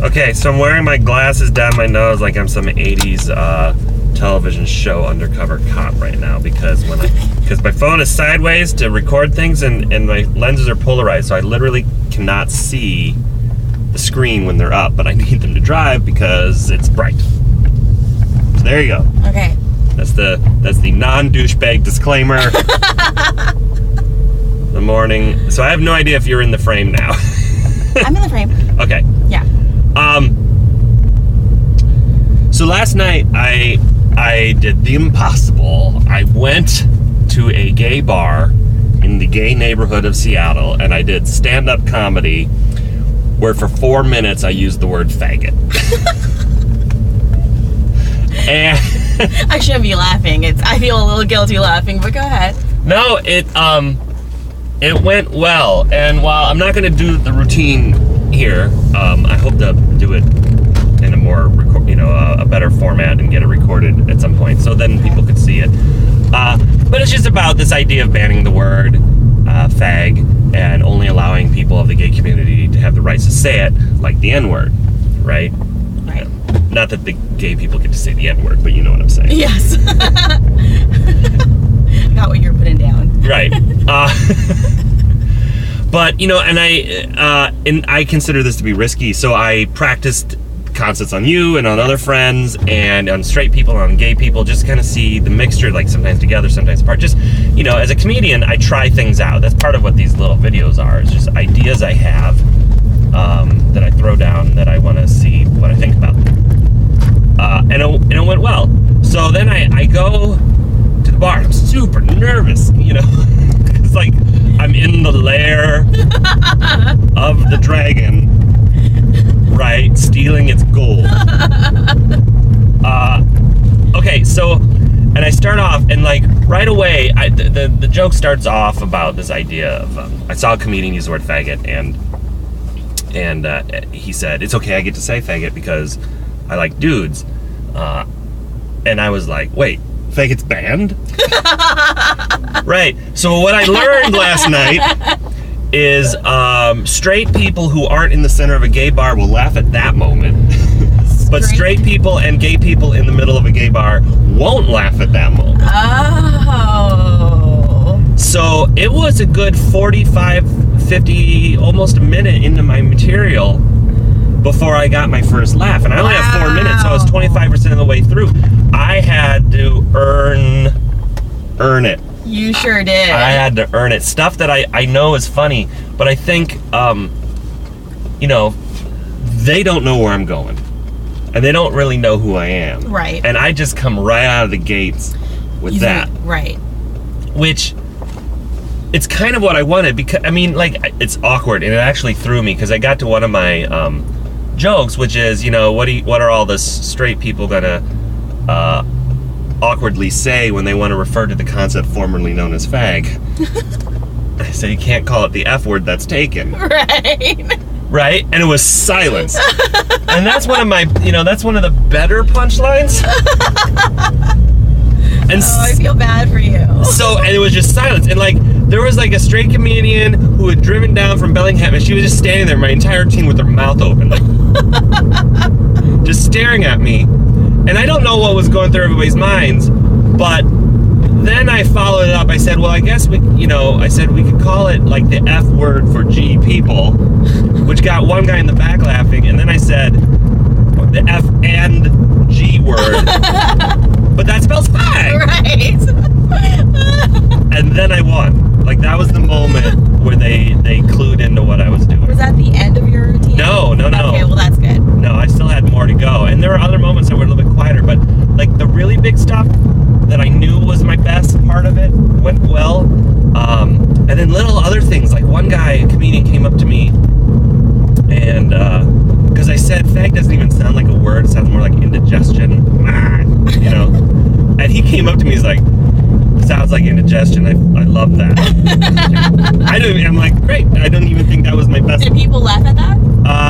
Okay, so I'm wearing my glasses down my nose like I'm some 80s television show undercover cop right now because my phone is sideways to record things and my lenses are polarized, so I literally cannot see the screen when they're up, but I need them to drive because it's bright. So there you go. Okay. That's the non-douchebag disclaimer. The morning. So I have no idea if you're in the frame now. I'm in the frame. Okay. Yeah. So last night I did the impossible. I went to a gay bar in the gay neighborhood of Seattle, and I did stand-up comedy where for 4 minutes I used the word faggot. And I shouldn't be laughing. I feel a little guilty laughing, but go ahead. no, it went well. And while I'm not going to do the routine here, I hope to do it in a more a better format and get it recorded at some point, so then people could see it. But it's just about this idea of banning the word fag and only allowing people of the gay community to have the rights to say it, like the N-word, right? Right. Not that the gay people get to say the N-word, but you know what I'm saying. Yes. I got what you're putting down. Right. But and I consider this to be risky, so I practiced concepts on you and on other friends and on straight people and on gay people, just kind of see the mixture, like sometimes together, sometimes apart. Just, as a comedian, I try things out. That's part of what these little videos are, is just ideas I have that I throw down that I want to see what I think about them. And it went well. So then I go to the bar. I'm super nervous, because like I'm in the lair of the dragon, right, stealing its gold. Okay, so, and I start off, and like right away, the joke starts off about this idea of I saw a comedian use the word faggot, and he said, it's okay, I get to say faggot because I like dudes. And I was like, wait, faggot's banned? Right. So what I learned last night is straight people who aren't in the center of a gay bar will laugh at that moment. But straight people and gay people in the middle of a gay bar won't laugh at that moment. Oh. So it was a good 45, 50, almost a minute into my material before I got my first laugh. And I only have 4 minutes, so I was 25% of the way through. I had to earn it. You sure did. I had to earn it. Stuff that I know is funny, but I think, they don't know where I'm going. And they don't really know who I am. Right. And I just come right out of the gates with that. Right. Which, it's kind of what I wanted, because, it's awkward, and it actually threw me, because I got to one of my jokes, which is, what are all the straight people gonna awkwardly say when they want to refer to the concept formerly known as fag? I said, you can't call it the F word, that's taken. Right. Right? And it was silence. And that's one of my, that's one of the better punchlines. And I feel bad for you. So, and it was just silence. And there was a straight comedian who had driven down from Bellingham, and she was just standing there, my entire team, with her mouth open, just staring at me. And I don't know what was going through everybody's minds, but then I followed it up. I said, well, I guess we could call it the F word for G people, which got one guy in the back laughing. And then I said, the F and G word, but that spells fag. Right. And then I won. That was the moment where they clued into what I was doing. Was that the end of your routine? No. Okay, well that's good. No, I still had more to go. And there were other moments that were a little bit quieter, but the really big stuff that I knew was my best part of it went well. And then little other things, one guy, a comedian, came up to me, and because I said fag doesn't even sound like a word, it sounds more like indigestion, and he came up to me, he's like, sounds like indigestion, I love that. I'm like, great, I don't even think that was my best. Did people laugh at that?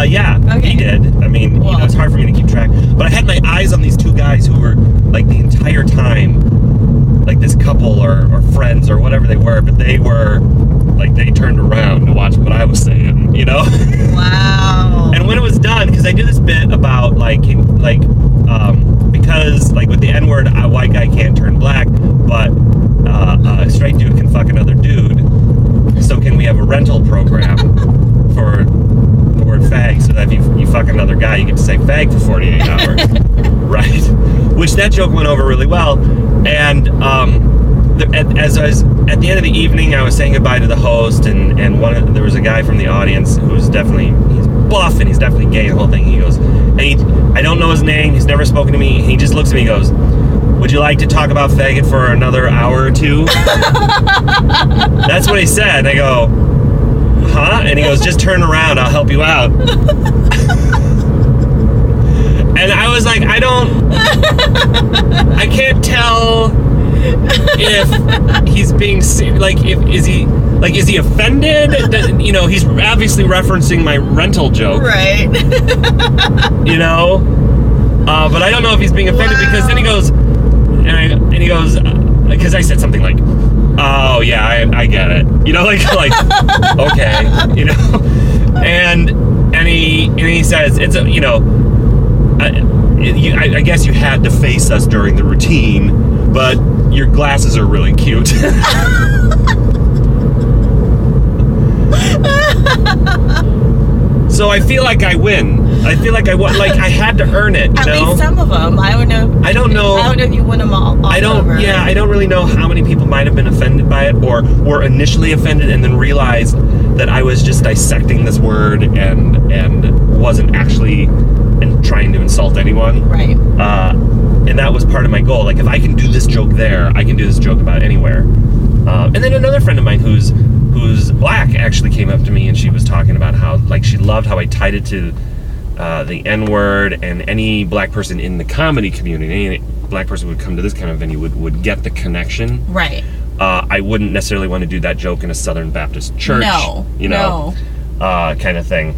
Yeah, okay. He did. It's hard for me to keep track, but I had my eyes on these two guys who were the entire time, this couple or friends or whatever they were, but they were they turned around to watch what I was saying, Wow. And when it was done, because I do this bit about because like with the N-word, a white guy can't turn black, but a straight dude can fuck another dude. So can we have a rental program for the word fag, so that if you fuck another guy, you get to say fag for 48 hours, right? Which that joke went over really well, and as I was at the end of the evening, I was saying goodbye to the host, and there was a guy from the audience who's he's buff and he's definitely gay, the whole thing. He goes, and I don't know his name, he's never spoken to me. He just looks at me and goes, "Would you like to talk about faggot for another hour or two?" That's what he said. I go, "Huh?" And he goes, "Just turn around, I'll help you out." And I was like, I can't tell if he's being is he offended? He's obviously referencing my rental joke, Right. But I don't know if he's being offended, because then he goes, because I said something like, "Oh yeah, I get it," like okay, and he says, "It's I guess you had to face us during the routine, but your glasses are really cute." So I feel like I win. I feel like I won. Like I had to earn it. At least some of them. I don't know. I don't know. I don't know if you win them all. Over. Yeah, I don't really know how many people might have been offended by it, or were initially offended and then realized that I was just dissecting this word and wasn't actually trying to insult anyone. Right. And that was part of my goal. Like, if I can do this joke there, I can do this joke about anywhere. And then another friend of mine who's black actually came up to me, and she was talking about how she loved how I tied it to the N-word, and any black person in the comedy community, any black person who would come to this kind of venue would get the connection. Right. I wouldn't necessarily want to do that joke in a Southern Baptist church. No. Kind of thing.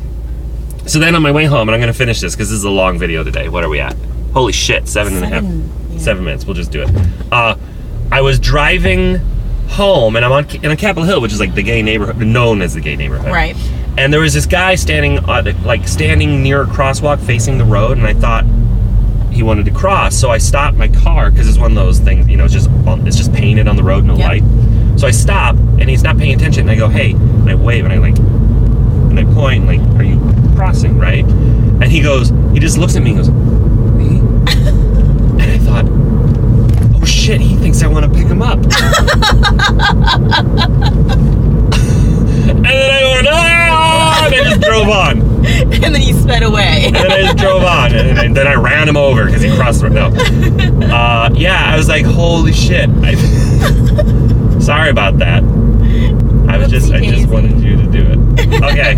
So then on my way home, and I'm going to finish this because this is a long video today. What are we at? Holy shit, 7 minutes. We'll just do it. I was driving home, and I'm on Capitol Hill, which is like the gay neighborhood, known as the gay neighborhood. Right. And there was this guy standing near a crosswalk facing the road, and I thought he wanted to cross. So I stopped my car, because it's one of those things, it's just painted on the road, no light. So I stop, and he's not paying attention. And I go, "Hey," and I wave, and I point, "Are you crossing, right?" And he just looks at me and goes, "Me?" And I thought, oh shit, he thinks I want to pick him up. And then I went, "Ah!" And I just drove on. And then he sped away. And then I just drove on, and then I ran him over because he crossed the road. No. I was like, holy shit. Sorry about that. I just wanted you to do it. Okay.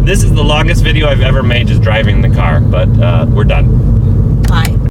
This is the longest video I've ever made just driving in the car, but we're done. Bye.